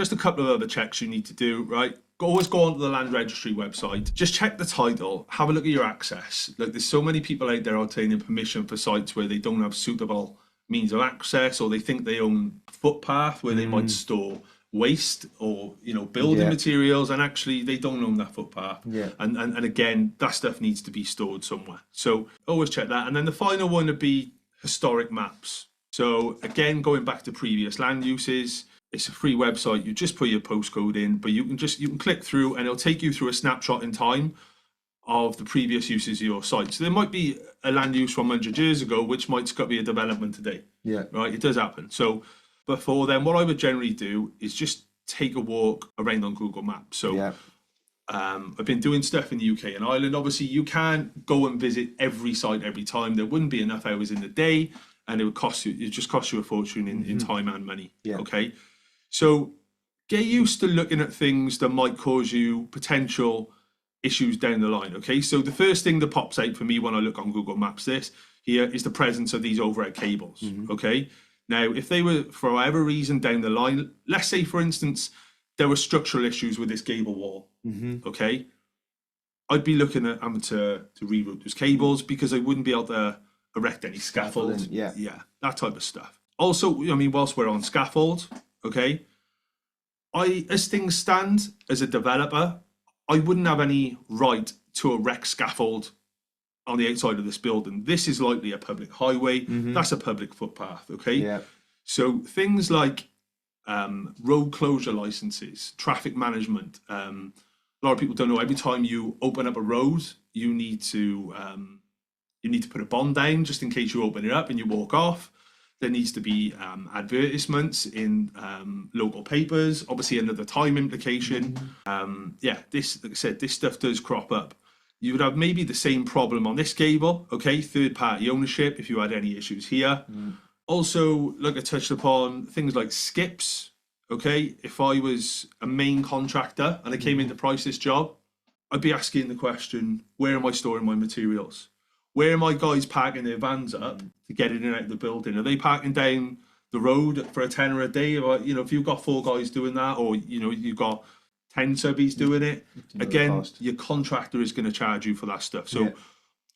Just a couple of other checks you need to do, right? Always go onto the land registry website. Just check the title. Have a look at your access. Like, there's so many people out there obtaining permission for sites where they don't have suitable means of access, or they think they own a footpath where they might store waste or building materials, and actually they don't own that footpath. And again, that stuff needs to be stored somewhere. So always check that. And then the final one would be historic maps. So again, going back to previous land uses, it's a free website. You just put your postcode in, but you can click through and it'll take you through a snapshot in time of the previous uses of your site. So there might be a land use from 100 years ago, which might be a development today. Right, it does happen. So before then, what I would generally do is just take a walk around on Google Maps. So I've been doing stuff in the UK and Ireland. Obviously, you can't go and visit every site every time. There wouldn't be enough hours in the day, and it just cost you a fortune in time and money. Okay. So get used to looking at things that might cause you potential issues down the line. Okay, so the first thing that pops out for me when I look on Google Maps here is the presence of these overhead cables. Okay, now if they were for whatever reason down the line, let's say for instance there were structural issues with this gable wall. Okay, I'd be looking at having to reroute those cables, because I wouldn't be able to erect any scaffold. Yeah, that type of stuff. Also, I mean, whilst we're on scaffold, okay, as things stand, as a developer, I wouldn't have any right to erect scaffold on the outside of this building. This is likely a public highway. That's a public footpath, okay? So things like road closure licenses, traffic management. A lot of people don't know, every time you open up a road, you need to put a bond down just in case you open it up and you walk off. There needs to be advertisements in local papers, obviously another time implication. This, like I said, this stuff does crop up. You would have maybe the same problem on this cable, okay? Third-party ownership, if you had any issues here. Also, like I touched upon, things like skips, okay? If I was a main contractor and I came in to price this job, I'd be asking the question, where am I storing my materials? Where are my guys parking their vans up to get in and out of the building? Are they parking down the road for a tenner a day? Or, if you've got 4 guys doing that, or, you've got 10 subbies doing it, again, your contractor is going to charge you for that stuff. So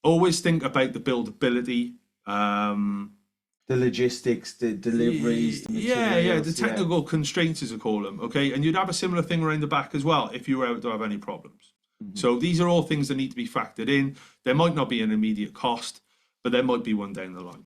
always think about the buildability, the logistics, the deliveries, the materials, the technical constraints, as I call them, okay? And you'd have a similar thing around the back as well if you were able to have any problems. So these are all things that need to be factored in. There might not be an immediate cost, but there might be one down the line.